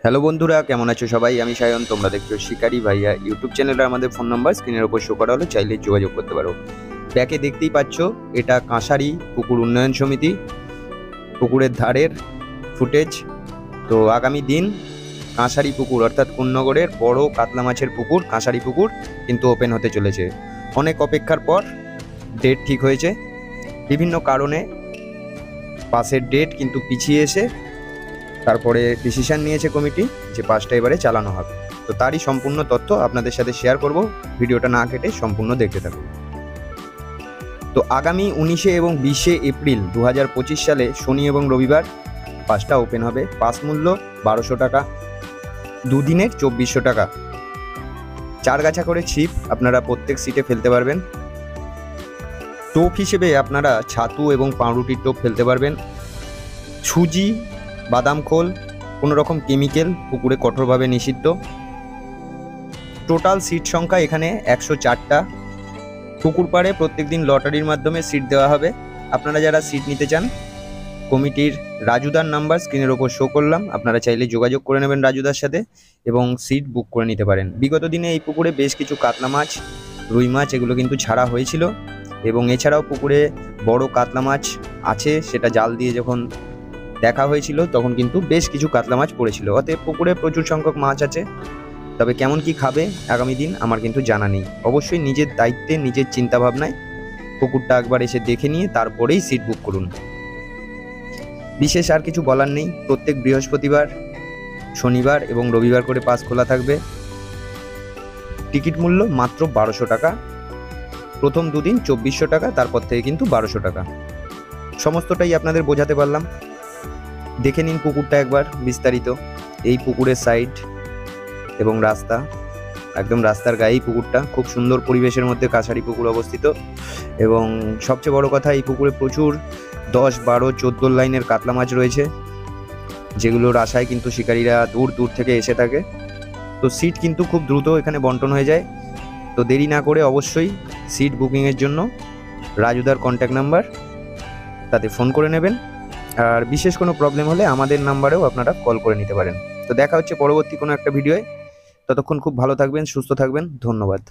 Hello বন্ধুরা, কেমন আছো সবাই? আমি সায়ন, তোমরা দেখছো শিকারি ভাইয়া ইউটিউব চ্যানেলে। আমাদের ফোন নাম্বার স্ক্রিনের ওপর শো করা হলো, চাইলে যোগাযোগ করতে পারো। ব্যাকে দেখতেই পাচ্ছ, এটা কাঁসারি পুকুর উন্নয়ন সমিতি পুকুরের ধারের ফুটেজ। তো আগামী দিন কাঁসারি পুকুর অর্থাৎ কোন্নগরের বড় কাতলা মাছের পুকুর কাঁসারি পুকুর কিন্তু ওপেন হতে চলেছে। অনেক অপেক্ষার পর ডেট ঠিক হয়েছে। বিভিন্ন কারণে পাসের ডেট কিন্তু পিছিয়ে এসে তারপরে ডিসিশন নিয়েছে কমিটি যে পাসটা এবারে চালানো হবে। তো তারই সম্পূর্ণ তথ্য আপনাদের সাথে শেয়ার করব, ভিডিওটা না কেটে সম্পূর্ণ দেখতে থাকুন। তো আগামী 19 এবং 20 এপ্রিল 2025 সালে শনি এবং রবিবার পাসটা ওপেন হবে। পাস মূল্য 1200 টাকা, দুদিনের 2400 টাকা। 4 গাছা করে ছিপ আপনারা প্রত্যেক সিটে ফেলতে পারবেন। টোপ হিসেবে আপনারা ছাতু এবং পাউরুটির টোপ ফেলতে পারবেন। সুজি, বাদাম খোল, কোনো রকম কেমিক্যাল পুকুরে কঠোরভাবে নিষিদ্ধ। টোটাল সিট সংখ্যা এখানে 104টা। পুকুর পাড়ে প্রত্যেকদিন লটারির মাধ্যমে সিট দেওয়া হবে। আপনারা যারা সিট নিতে চান, কমিটির রাজুদার নাম্বার স্ক্রিনের ওপর শো করলাম, আপনারা চাইলে যোগাযোগ করে নেবেন রাজুদার সাথে এবং সিট বুক করে নিতে পারেন। বিগত দিনে এই পুকুরে বেশ কিছু কাতলা মাছ, রুই মাছ এগুলো কিন্তু ছাড়া হয়েছিল এবং এছাড়াও পুকুরে বড় কাতলা মাছ আছে, সেটা জাল দিয়ে যখন দেখা হয়েছিল তখন কিন্তু বেশ কিছু কাতলা মাছ পড়েছিল। অতএব পুকুরে প্রচুর সংখ্যক মাছ আছে। তবে কেমন কি খাবে আগামী দিন আমার কিন্তু জানা নেই। অবশ্যই নিজের দায়িত্বে, নিজের চিন্তা ভাবনায় পুকুরটা একবার এসে দেখে নিয়ে তারপরেই সিট বুক করুন। বিশেষ আর কিছু বলার নেই। প্রত্যেক বৃহস্পতিবার, শনিবার এবং রবিবার করে পাস খোলা থাকবে। টিকিট মূল্য মাত্র 1200 টাকা। প্রথম দুদিন 2400 টাকা, তারপর থেকে কিন্তু 1200 টাকা। সমস্তটাই আপনাদের বোঝাতে পারলাম। দেখে নিন পুকুরটা একবার বিস্তারিত। এই পুকুরের সাইড এবং রাস্তা, একদম রাস্তার গায়েই পুকুরটা। খুব সুন্দর পরিবেশের মধ্যে কাছারি পুকুর অবস্থিত এবং সবচেয়ে বড় কথা, এই পুকুরে প্রচুর 10, 12, 14 লাইনের কাতলা মাছ রয়েছে, যেগুলোর আশায় কিন্তু শিকারীরা দূর দূর থেকে এসে থাকে। তো সিট কিন্তু খুব দ্রুত এখানে বন্টন হয়ে যায়। তো দেরি না করে অবশ্যই সিট বুকিংয়ের জন্য রাজুদার কন্ট্যাক্ট নাম্বার, তাতে ফোন করে নেবেন। আর বিশেষ কোনো প্রবলেম হলে আমাদের নাম্বারেও আপনারা কল করে নিতে পারেন। তো দেখা হচ্ছে পরবর্তী কোনো একটা ভিডিওয়। ততক্ষণ খুব ভালো থাকবেন, সুস্থ থাকবেন। ধন্যবাদ।